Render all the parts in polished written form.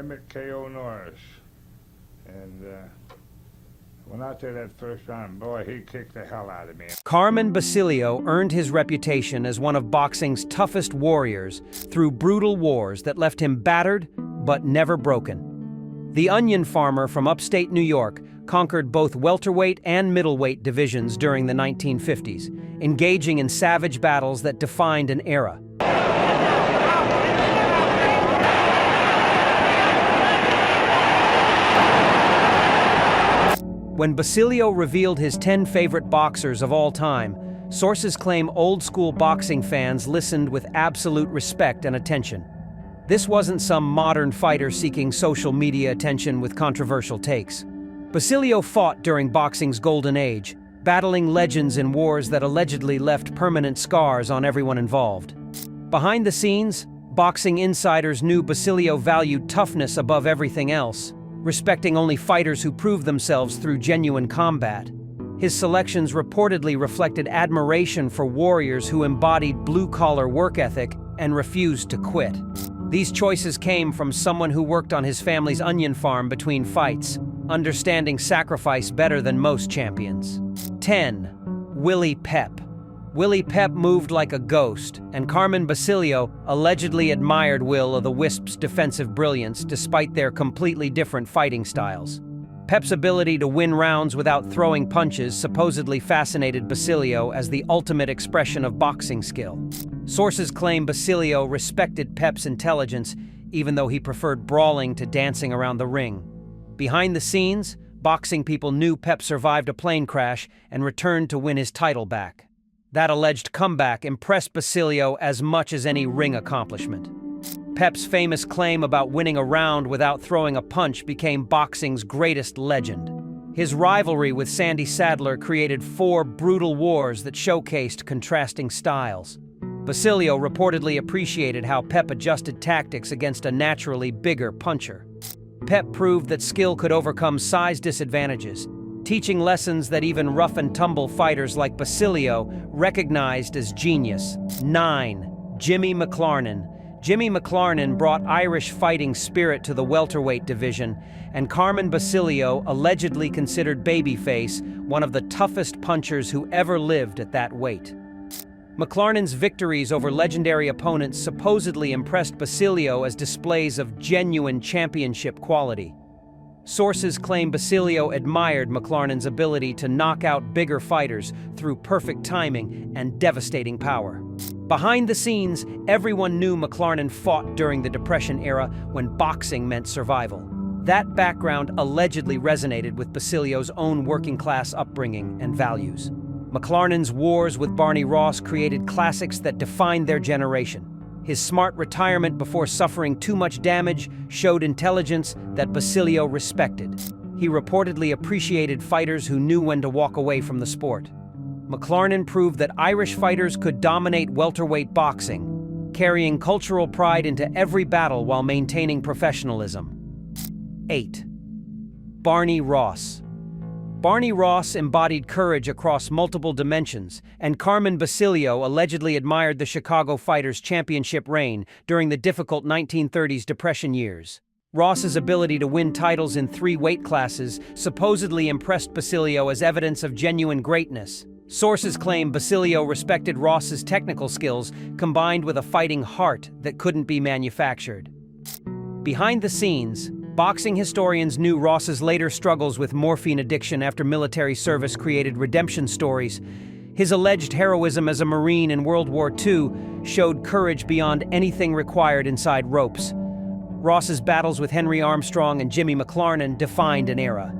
Emmett K.O. Norris. And went out there that first round, boy, he kicked the hell out of me. Carmen Basilio earned his reputation as one of boxing's toughest warriors through brutal wars that left him battered but never broken. The onion farmer from upstate New York conquered both welterweight and middleweight divisions during the 1950s, engaging in savage battles that defined an era. When Basilio revealed his 10 favorite boxers of all time, sources claim old-school boxing fans listened with absolute respect and attention. This wasn't some modern fighter seeking social media attention with controversial takes. Basilio fought during boxing's golden age, battling legends in wars that allegedly left permanent scars on everyone involved. Behind the scenes, boxing insiders knew Basilio valued toughness above everything else, respecting only fighters who proved themselves through genuine combat. His selections reportedly reflected admiration for warriors who embodied blue-collar work ethic and refused to quit. These choices came from someone who worked on his family's onion farm between fights, understanding sacrifice better than most champions. 10. Willie Pep. Willie Pep moved like a ghost, and Carmen Basilio allegedly admired Will of the Wisp's defensive brilliance despite their completely different fighting styles. Pep's ability to win rounds without throwing punches supposedly fascinated Basilio as the ultimate expression of boxing skill. Sources claim Basilio respected Pep's intelligence, even though he preferred brawling to dancing around the ring. Behind the scenes, boxing people knew Pep survived a plane crash and returned to win his title back. That alleged comeback impressed Basilio as much as any ring accomplishment. Pep's famous claim about winning a round without throwing a punch became boxing's greatest legend. His rivalry with Sandy Sadler created 4 brutal wars that showcased contrasting styles. Basilio reportedly appreciated how Pep adjusted tactics against a naturally bigger puncher. Pep proved that skill could overcome size disadvantages, teaching lessons that even rough-and-tumble fighters like Basilio recognized as genius. 9. Jimmy McLaren. Jimmy McLaren brought Irish fighting spirit to the welterweight division, and Carmen Basilio allegedly considered babyface one of the toughest punchers who ever lived at that weight. McLaren's victories over legendary opponents supposedly impressed Basilio as displays of genuine championship quality. Sources claim Basilio admired McLaren's ability to knock out bigger fighters through perfect timing and devastating power. Behind the scenes, everyone knew McLaren fought during the Depression era when boxing meant survival. That background allegedly resonated with Basilio's own working-class upbringing and values. McLaren's wars with Barney Ross created classics that defined their generation. His smart retirement before suffering too much damage showed intelligence that Basilio respected. He reportedly appreciated fighters who knew when to walk away from the sport. McLaren proved that Irish fighters could dominate welterweight boxing, carrying cultural pride into every battle while maintaining professionalism. 8. Barney Ross. Barney Ross embodied courage across multiple dimensions, and Carmen Basilio allegedly admired the Chicago fighter's championship reign during the difficult 1930s Depression years. Ross's ability to win titles in 3 weight classes supposedly impressed Basilio as evidence of genuine greatness. Sources claim Basilio respected Ross's technical skills combined with a fighting heart that couldn't be manufactured. Behind the scenes, boxing historians knew Ross's later struggles with morphine addiction after military service created redemption stories. His alleged heroism as a Marine in World War II showed courage beyond anything required inside ropes. Ross's battles with Henry Armstrong and Jimmy McLaren defined an era.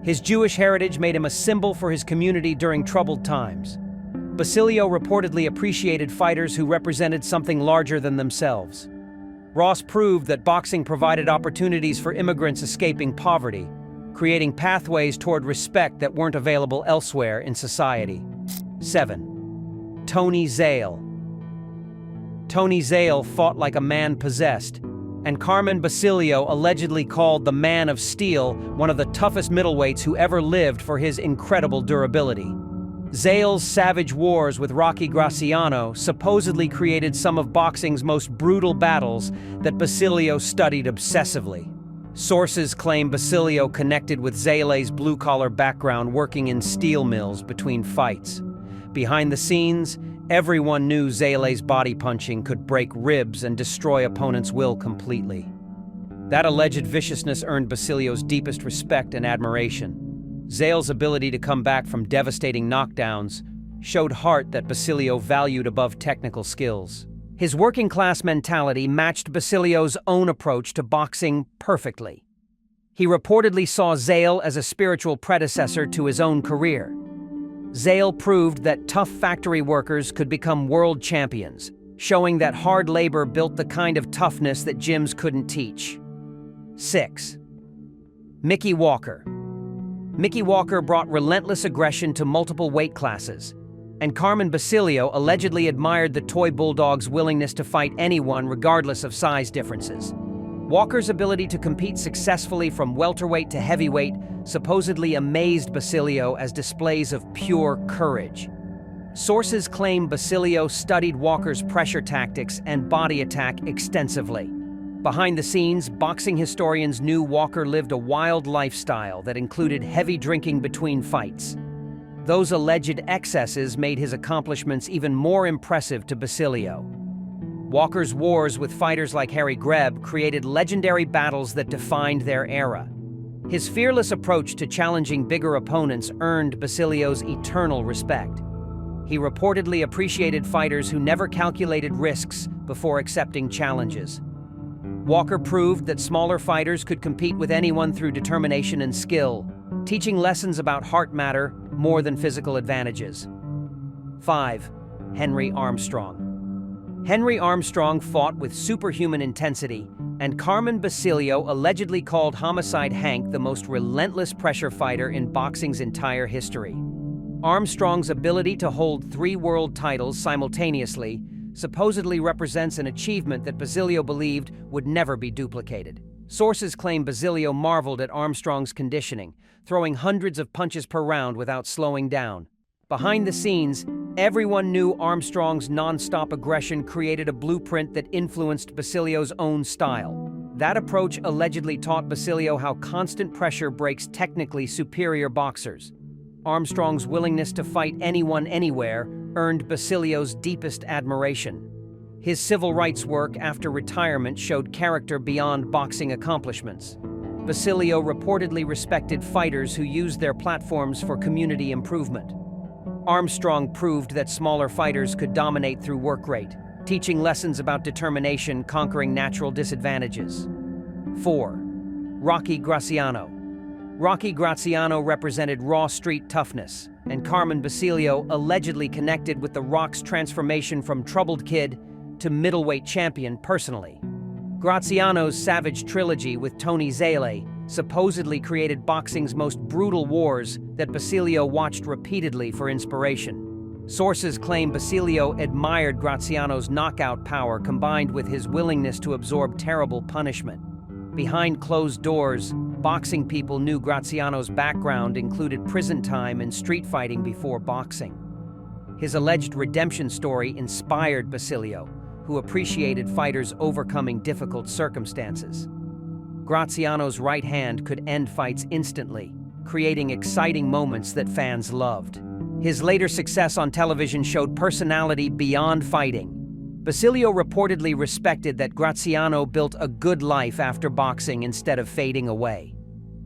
His Jewish heritage made him a symbol for his community during troubled times. Basilio reportedly appreciated fighters who represented something larger than themselves. Ross proved that boxing provided opportunities for immigrants escaping poverty, creating pathways toward respect that weren't available elsewhere in society. 7. Tony Zale. Tony Zale fought like a man possessed, and Carmen Basilio allegedly called the Man of Steel one of the toughest middleweights who ever lived for his incredible durability. Zale's savage wars with Rocky Graziano supposedly created some of boxing's most brutal battles that Basilio studied obsessively. Sources claim Basilio connected with Zale's blue-collar background working in steel mills between fights. Behind the scenes, everyone knew Zale's body punching could break ribs and destroy opponents' will completely. That alleged viciousness earned Basilio's deepest respect and admiration. Zale's ability to come back from devastating knockdowns showed heart that Basilio valued above technical skills. His working-class mentality matched Basilio's own approach to boxing perfectly. He reportedly saw Zale as a spiritual predecessor to his own career. Zale proved that tough factory workers could become world champions, showing that hard labor built the kind of toughness that gyms couldn't teach. 6. Mickey Walker. Mickey Walker brought relentless aggression to multiple weight classes, and Carmen Basilio allegedly admired the toy bulldog's willingness to fight anyone regardless of size differences. Walker's ability to compete successfully from welterweight to heavyweight supposedly amazed Basilio as displays of pure courage. Sources claim Basilio studied Walker's pressure tactics and body attack extensively. Behind the scenes, boxing historians knew Walker lived a wild lifestyle that included heavy drinking between fights. Those alleged excesses made his accomplishments even more impressive to Basilio. Walker's wars with fighters like Harry Greb created legendary battles that defined their era. His fearless approach to challenging bigger opponents earned Basilio's eternal respect. He reportedly appreciated fighters who never calculated risks before accepting challenges. Walker proved that smaller fighters could compete with anyone through determination and skill, teaching lessons about heart matter more than physical advantages. 5. Henry Armstrong. Henry Armstrong fought with superhuman intensity, and Carmen Basilio allegedly called Homicide Hank the most relentless pressure fighter in boxing's entire history. Armstrong's ability to hold 3 world titles simultaneously supposedly represents an achievement that Basilio believed would never be duplicated. Sources claim Basilio marveled at Armstrong's conditioning, throwing hundreds of punches per round without slowing down. Behind the scenes, everyone knew Armstrong's non-stop aggression created a blueprint that influenced Basilio's own style. That approach allegedly taught Basilio how constant pressure breaks technically superior boxers. Armstrong's willingness to fight anyone anywhere earned Basilio's deepest admiration. His civil rights work after retirement showed character beyond boxing accomplishments. Basilio reportedly respected fighters who used their platforms for community improvement. Armstrong proved that smaller fighters could dominate through work rate, teaching lessons about determination conquering natural disadvantages. 4. Rocky Graziano. Rocky Graziano represented raw street toughness, and Carmen Basilio allegedly connected with The Rock's transformation from troubled kid to middleweight champion personally. Graziano's savage trilogy with Tony Zale supposedly created boxing's most brutal wars that Basilio watched repeatedly for inspiration. Sources claim Basilio admired Graziano's knockout power combined with his willingness to absorb terrible punishment. Behind closed doors, boxing people knew Graziano's background included prison time and street fighting before boxing. His alleged redemption story inspired Basilio, who appreciated fighters overcoming difficult circumstances. Graziano's right hand could end fights instantly, creating exciting moments that fans loved. His later success on television showed personality beyond fighting. Basilio reportedly respected that Graziano built a good life after boxing instead of fading away.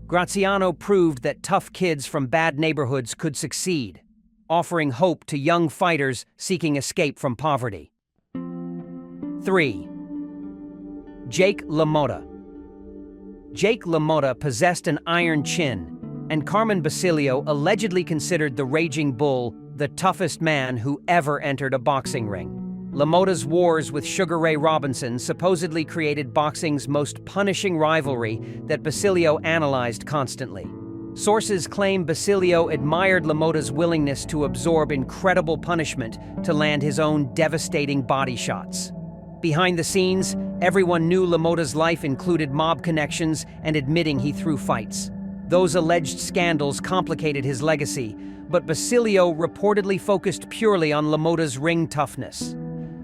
Graziano proved that tough kids from bad neighborhoods could succeed, offering hope to young fighters seeking escape from poverty. 3. Jake LaMotta. Jake LaMotta possessed an iron chin, and Carmen Basilio allegedly considered the Raging Bull the toughest man who ever entered a boxing ring. LaMotta's wars with Sugar Ray Robinson supposedly created boxing's most punishing rivalry that Basilio analyzed constantly. Sources claim Basilio admired LaMotta's willingness to absorb incredible punishment to land his own devastating body shots. Behind the scenes, everyone knew LaMotta's life included mob connections and admitting he threw fights. Those alleged scandals complicated his legacy, but Basilio reportedly focused purely on LaMotta's ring toughness.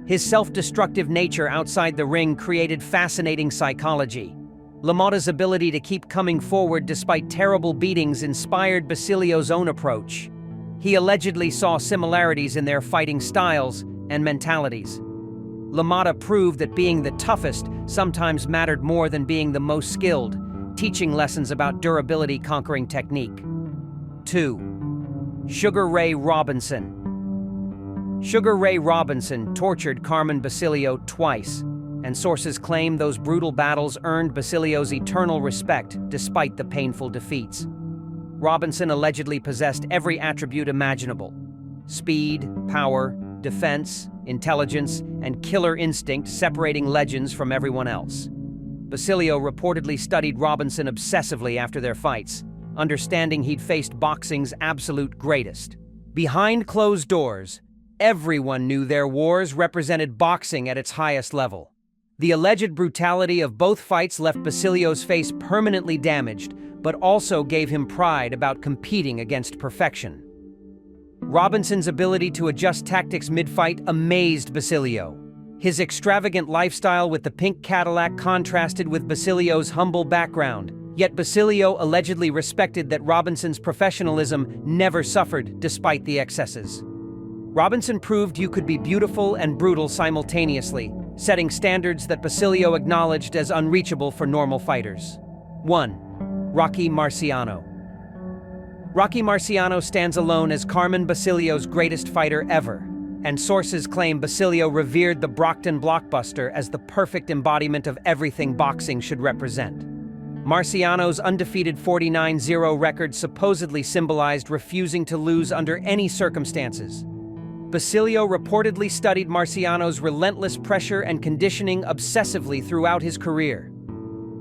His self-destructive nature outside the ring created fascinating psychology. LaMotta's ability to keep coming forward despite terrible beatings inspired Basilio's own approach. He allegedly saw similarities in their fighting styles and mentalities. LaMotta proved that being the toughest sometimes mattered more than being the most skilled, teaching lessons about durability conquering technique. 2. Sugar Ray Robinson. Sugar Ray Robinson tortured Carmen Basilio twice, and sources claim those brutal battles earned Basilio's eternal respect despite the painful defeats. Robinson allegedly possessed every attribute imaginable: speed, power, defense, intelligence, and killer instinct, separating legends from everyone else. Basilio reportedly studied Robinson obsessively after their fights, understanding he'd faced boxing's absolute greatest. Behind closed doors, everyone knew their wars represented boxing at its highest level. The alleged brutality of both fights left Basilio's face permanently damaged, but also gave him pride about competing against perfection. Robinson's ability to adjust tactics mid-fight amazed Basilio. His extravagant lifestyle with the pink Cadillac contrasted with Basilio's humble background, yet Basilio allegedly respected that Robinson's professionalism never suffered despite the excesses. Robinson proved you could be beautiful and brutal simultaneously, setting standards that Basilio acknowledged as unreachable for normal fighters. 1. Rocky Marciano. Rocky Marciano stands alone as Carmen Basilio's greatest fighter ever, and sources claim Basilio revered the Brockton blockbuster as the perfect embodiment of everything boxing should represent. Marciano's undefeated 49-0 record supposedly symbolized refusing to lose under any circumstances. Basilio reportedly studied Marciano's relentless pressure and conditioning obsessively throughout his career.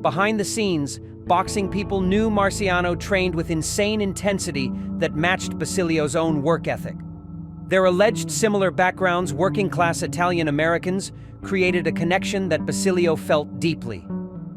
Behind the scenes, boxing people knew Marciano trained with insane intensity that matched Basilio's own work ethic. Their alleged similar backgrounds, working-class Italian Americans, created a connection that Basilio felt deeply.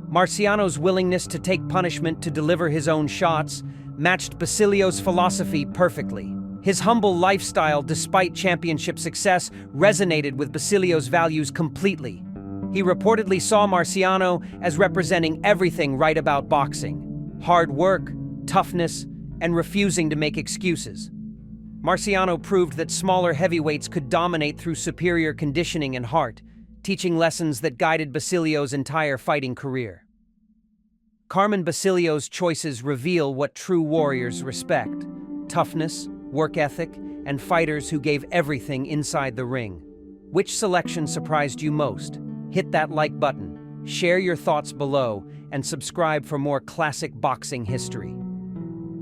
Marciano's willingness to take punishment to deliver his own shots matched Basilio's philosophy perfectly. His humble lifestyle, despite championship success, resonated with Basilio's values completely. He reportedly saw Marciano as representing everything right about boxing: hard work, toughness, and refusing to make excuses. Marciano proved that smaller heavyweights could dominate through superior conditioning and heart, teaching lessons that guided Basilio's entire fighting career. Carmen Basilio's choices reveal what true warriors respect: toughness, work ethic, and fighters who gave everything inside the ring. Which selection surprised you most? Hit that like button, share your thoughts below, and subscribe for more classic boxing history.